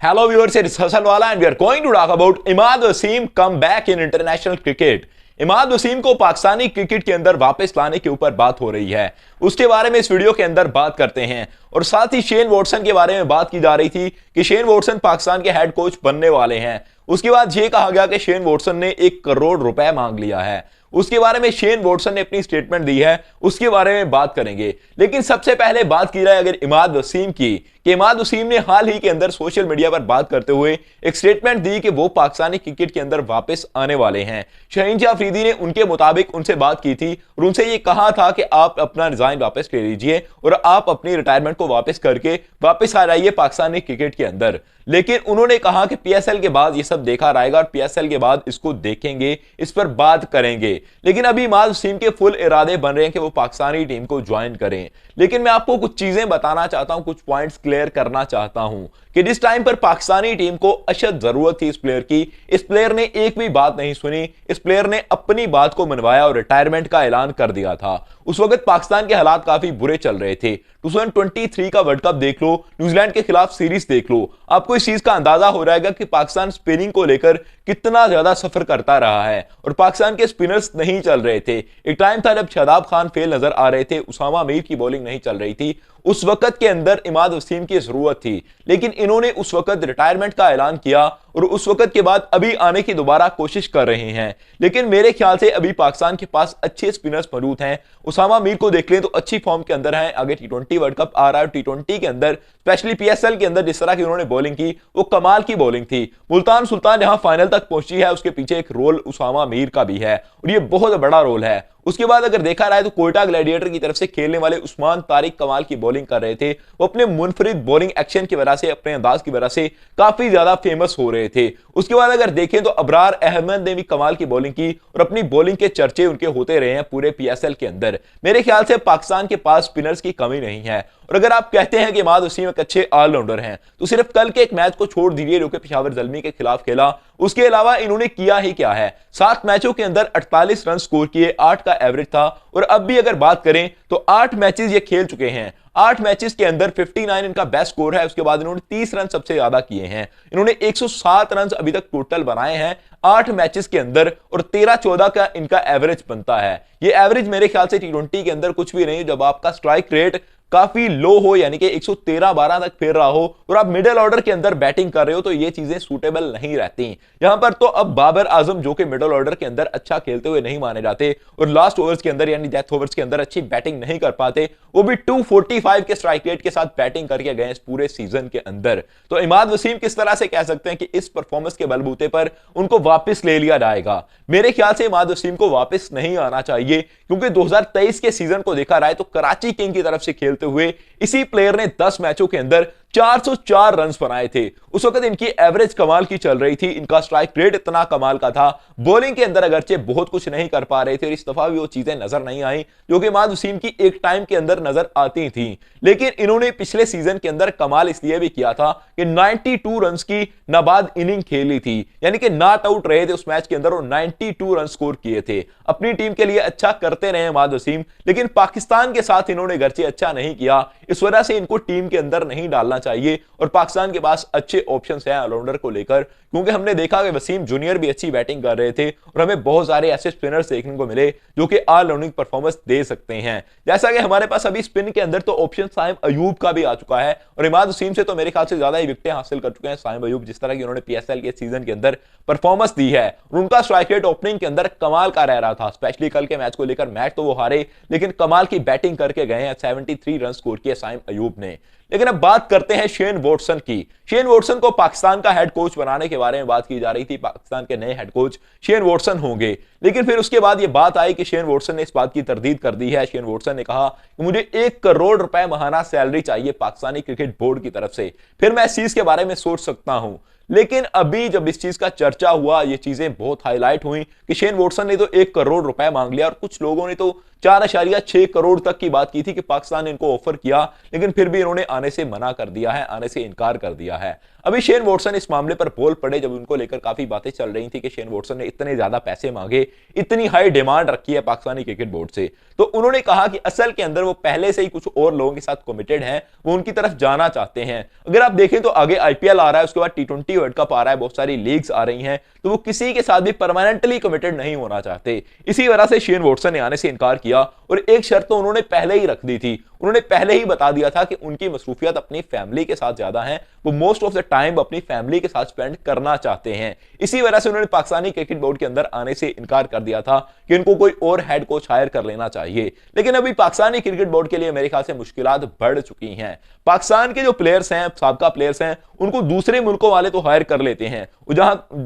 Hello viewers, it's Hassan Wala and we are going to talk about Imad Wasim comeback in international cricket. Imad Wasim को Pakistani cricket के अंदर वापस लाने के ऊपर बात हो रही है, उसके बारे में इस वीडियो के अंदर बात करते हैं। और साथ ही शेन वॉटसन के बारे में बात की जा रही थी कि शेन वॉटसन पाकिस्तान के हेड कोच बनने वाले हैं। उसके बाद यह कहा गया कि शेन वॉटसन ने 1 करोड़ रुपए मांग लिया है। उसके बारे में शेन वॉटसन ने अपनी स्टेटमेंट दी है, उसके बारे में बात करेंगे। लेकिन सबसे पहले बात की जाए अगर इमाद वसीम की, कि इमाद वसीम ने हाल ही के अंदर सोशल मीडिया पर बात करते हुए एक स्टेटमेंट दी कि वो पाकिस्तानी क्रिकेट के अंदर वापस आने वाले हैं। शहीन शाह अफरीदी ने उनके मुताबिक उनसे बात की थी और उनसे ये कहा था कि आप अपना रिजाइन वापस ले लीजिए और आप अपनी रिटायरमेंट को वापस करके वापस आ जाइए पाकिस्तानी क्रिकेट के अंदर। लेकिन उन्होंने कहा कि पीएसएल के बाद ये सब देखा रहेगा और पीएसएल के बाद इसको देखेंगे, इस पर बात करेंगे। लेकिन अभी इमाद वसीम के फुल इरादे बन रहे हैं कि वो पाकिस्तानी टीम को ज्वाइन करें। लेकिन मैं आपको कुछ चीजें बताना चाहता हूं, कुछ पॉइंट्स क्लियर करना चाहता हूं कि जिस टाइम पर पाकिस्तानी टीम को अशद जरूरत थी इस प्लेयर की, इस प्लेयर ने एक भी बात नहीं सुनी। इस प्लेयर ने अपनी बात को मनवाया और रिटायरमेंट का ऐलान कर दिया था। उस वक्त पाकिस्तान के हालात काफी बुरे चल रहे थे। 2023 का वर्ल्ड कप देख लो, न्यूजीलैंड के खिलाफ सीरीज देख लो, आपको इस चीज का अंदाजा हो रहेगा कि पाकिस्तान स्पिनिंग को लेकर कितना ज्यादा सफर करता रहा है और पाकिस्तान के स्पिनर्स नहीं चल रहे थे। एक टाइम था जब शादाब खान फेल नजर आ रहे थे, उसामा मीर की बॉलिंग नहीं चल रही थी। उस वक्त के अंदर इमाद वसीम की जरूरत थी, लेकिन इन्होंने उस वक्त रिटायरमेंट का ऐलान किया और उस वक्त के बाद अभी आने की दोबारा कोशिश कर रहे हैं। लेकिन मेरे ख्याल से अभी पाकिस्तान के पास अच्छे स्पिनर्स मौजूद हैं। उसामा मीर को देख लें तो अच्छी फॉर्म के अंदर हैं। आगे टी20 वर्ल्ड कप आ रहा है, टी20 के अंदर स्पेशली पीएसएल के अंदर जिस तरह की उन्होंने बॉलिंग की वो कमाल की बॉलिंग थी। मुल्तान सुल्तान जहां फाइनल तक पहुंची है उसके पीछे एक रोल उसामा मीर का भी है और ये बहुत बड़ा रोल है। उसके बाद अगर देखा रहा है तो कोयटा ग्लैडिएटर की तरफ से खेलने वाले उस्मान तारिक कमाल की बॉलिंग कर रहे थे। वो अपने मुनफरिद बॉलिंग एक्शन की वजह से, अपने अंदाज की वजह से काफी ज्यादा फेमस हो रहे थे। उसके बाद अगर देखें तो अबरार अहमद ने भी कमाल की बॉलिंग की और अपनी बॉलिंग के चर्चे उनके होते रहे हैं पूरे पीएसएल के अंदर। मेरे ख्याल से पाकिस्तान के पास स्पिनर्स की कमी नहीं है। और अगर आप कहते हैं कि इमाद वसीम एक अच्छे ऑलराउंडर हैं तो सिर्फ कल के एक मैच को छोड़ दीजिए जो कि पेशावर ज़ल्मी के खिलाफ खेला। उसके अलावा इन्होंने किया ही क्या है, 7 मैचों के अंदर 48 रन स्कोर किए, 8 का एवरेज था। और अब भी अगर बात करें तो 8 मैचेस ये खेल चुके हैं। 8 मैचेस के अंदर 59 इनका बेस्ट स्कोर है। उसके बाद इन्होंने 30 रन सबसे ज्यादा किए हैं। इन्होंने 107 रन अभी तक टोटल बनाए हैं 8 मैचेस के अंदर और 13-14 का इनका एवरेज बनता है। ये एवरेज मेरे ख्याल से टी20 के अंदर कुछ भी नहीं। जब आपका स्ट्राइक रेट काफी लो हो, यानी कि 113-12 तक फेर रहा हो और आप मिडिल ऑर्डर के अंदर बैटिंग कर रहे हो, तो ये चीजें सूटेबल नहीं रहती। यहां पर तो अब बाबर आजम जो कि मिडिल ऑर्डर के अंदर अच्छा खेलते हुए नहीं माने जाते और लास्ट ओवर्स के अंदर यानी डेथ ओवर्स के अंदर अच्छी बैटिंग नहीं कर पाते, वो भी 245 के स्ट्राइक रेट के साथ बैटिंग करके गए इस पूरे सीजन के अंदर। तो इमाद वसीम किस तरह से कह सकते हैं कि इस परफॉर्मेंस के बलबूते पर उनको वापस ले लिया जाएगा? मेरे ख्याल से इमाद वसीम को वापस नहीं आना चाहिए, क्योंकि 2023 के सीजन को देखा रहा है तो कराची किंग की तरफ से खेलते हुए इसी प्लेयर ने 10 मैचों के अंदर 404 रन बनाए थे। उस वक्त इनकी एवरेज कमाल की चल रही थी, इनका स्ट्राइक रेट इतना कमाल का था। बॉलिंग के अंदर अगरचे बहुत कुछ नहीं कर पा रहे थे और इस दफा भी वो चीजें नजर नहीं आई जो कि इमाद वसीम की एक टाइम के अंदर नजर आती थी। लेकिन इन्होंने पिछले सीजन के अंदर कमाल इसलिए भी किया था कि 92 रन की नाबाद इनिंग खेली थी, यानी कि नॉट आउट रहे थे उस मैच के अंदर और 92 रन स्कोर किए थे। अपनी टीम के लिए अच्छा करते रहे इमाद वसीम, लेकिन पाकिस्तान के साथ इन्होंने अगरचे अच्छा नहीं किया। इस वजह से इनको टीम के अंदर नहीं डालना चाहिए और पाकिस्तान के पास अच्छे ऑप्शंस हैं ऑलराउंडर को लेकर, क्योंकि हमने देखा कि वसीम जूनियर भी अच्छी बैटिंग कर रहे थे और हमें बहुत सारे ऐसे स्पिनर्स देखने को मिले जो कि ऑलराउंडिंग परफॉर्मेंस दे सकते हैं। जैसा कि हमारे पास अभी स्पिन के अंदर तो ऑप्शन साइम अयूब का भी आ चुका है और इमाद वसीम से तो मेरे ख्याल से ज्यादा ही विकेटें हासिल कर चुके हैं साइम अयूब, जिस तरह की उन्होंने पीएसएल के सीजन के अंदर परफॉर्मेंस दी है। और उनका स्ट्राइक रेट ओपनिंग के अंदर कमाल का रह रहा था, स्पेशली कल के मैच को लेकर। मैच तो वो हारे लेकिन कमाल की बैटिंग करके गए हैं, 73 रन स्कोर किए साइम अयूब ने। लेकिन अब बात करते हैं शेन वॉटसन की। शेन वॉटसन को पाकिस्तान का हेड कोच बनाने के बारे में बात की जा रही थी। पाकिस्तान के नए हेड कोच शेन वॉटसन होंगे, लेकिन फिर उसके बाद यह बात आई कि शेन वॉटसन ने इस बात की तरदीद कर दी है। शेन वॉटसन ने कहा कि मुझे 1 करोड़ रुपए माहाना सैलरी चाहिए पाकिस्तानी क्रिकेट बोर्ड की तरफ से, फिर मैं इस चीज के बारे में सोच सकता हूं। लेकिन अभी जब इस चीज का चर्चा हुआ, ये चीजें बहुत हाईलाइट हुई कि शेन वॉटसन ने तो 1 करोड़ रुपए मांग लिया और कुछ लोगों ने तो 4.6 करोड़ तक की बात की थी कि पाकिस्तान ने इनको ऑफर किया, लेकिन फिर भी इन्होंने आने से मना कर दिया है, आने से इनकार कर दिया है। अभी शेन वॉटसन इस मामले पर बोल पड़े जब उनको लेकर काफी बातें चल रही थी कि शेन वॉटसन ने इतने ज्यादा पैसे मांगे, इतनी हाई डिमांड रखी है पाकिस्तानी क्रिकेट बोर्ड से, तो उन्होंने कहा कि असल के अंदर वो पहले से ही कुछ और लोगों के साथ कमिटेड हैं, वो उनकी तरफ जाना चाहते हैं। अगर आप देखें तो आगे आईपीएल आ रहा है, उसके बाद टी20 वर्ल्ड कप आ रहा है, बहुत सारी लीग्स आ रही हैं, तो वो किसी के साथ भी परमानेंटली कमिटेड नहीं होना चाहते। इसी वजह से शेन वॉटसन ने आने से इनकार किया और एक शर्त तो उन्होंने पहले ही रख दी थी, उन्होंने पहले ही बता दिया था कि उनकी मसरूफियत अपनी फैमिली के साथ ज्यादा है, वो मोस्ट ऑफ द टाइम अपनी फैमिली के साथ स्पेंड करना चाहते हैं। इसी वजह से उन्होंने पाकिस्तानी क्रिकेट बोर्ड के अंदर आने से इनकार कर दिया था कि उनको कोई और हेड कोच हायर कर लेना चाहिए। लेकिन अभी पाकिस्तानी क्रिकेट बोर्ड के लिए मेरे ख्याल से मुश्किलात बढ़ चुकी हैं। पाकिस्तान के जो प्लेयर्स हैं, साबका प्लेयर्स हैं, उनको दूसरे मुल्कों वाले तो हायर कर लेते हैं,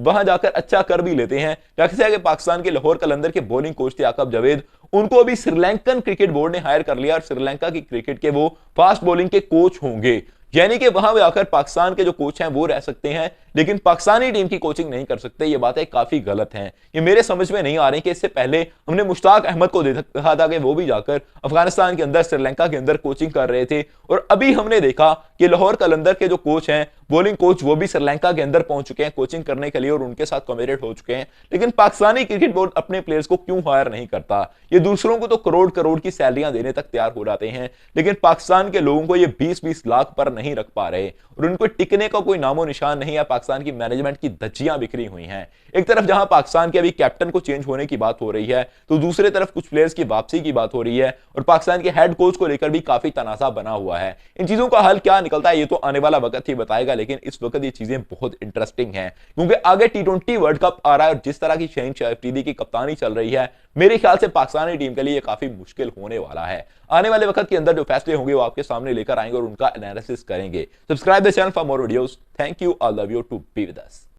वहां जाकर अच्छा कर भी लेते हैं। जैसे पाकिस्तान के लाहौर कलंदर के बॉलिंग कोच थे आकब जावेद, उनको अभी श्रीलंकन क्रिकेट बोर्ड ने हायर कर लिया और श्रीलंका की क्रिकेट के वो फास्ट बॉलिंग के कोच होंगे, यानी कि वहां जाकर पाकिस्तान के जो कोच हैं वो रह सकते हैं लेकिन पाकिस्तानी टीम की कोचिंग नहीं कर सकते। ये बातें काफी गलत हैं, ये मेरे समझ में नहीं आ रही कि इससे पहले हमने मुश्ताक अहमद को देखा था कि वो भी जाकर अफगानिस्तान के अंदर, श्रीलंका के अंदर कोचिंग कर रहे थे, और अभी हमने देखा कि लाहौर कलंदर के जो कोच हैं, बॉलिंग कोच, वो भी श्रीलंका के अंदर पहुंच चुके हैं कोचिंग करने के लिए और उनके साथ कमिटेड हो चुके हैं। लेकिन पाकिस्तानी क्रिकेट बोर्ड अपने प्लेयर्स को क्यों हायर नहीं करता? ये दूसरों को तो करोड़ करोड़ की सैलरियां देने तक तैयार हो जाते हैं, लेकिन पाकिस्तान के लोगों को ये 20-20 लाख पर नहीं रख पा रहे और उनको टिकने का कोई नामो निशान नहीं है। पाकिस्तान की मैनेजमेंट की धज्जियां बिखरी हुई हैं। एक तरफ जहां पाकिस्तान के अभी कैप्टन को चेंज होने की बात हो रही है, तो दूसरे तरफ कुछ प्लेयर्स की वापसी की बात हो रही है और पाकिस्तान के हेड कोच को लेकर भी काफी तनाजा बना हुआ है। इन चीजों का हल क्या निकलता है ये तो आने वाला वक्त ही बताएगा, लेकिन इस वक्त ये चीजें बहुत इंटरेस्टिंग हैं क्योंकि आगे टी20 वर्ल्ड कप आ रहा है और जिस तरह की शहनशाह अफरीदी की कप्तानी चल रही है, मेरे ख्याल से पाकिस्तानी टीम के लिए काफी मुश्किल होने वाला है। आने वाले वक्त के अंदर जो फैसले होंगे वो आपके सामने लेकर आएंगे और उनका एनालिसिस करेंगे। Subscribe the channel for more videos. Thank you, I love you to be with us.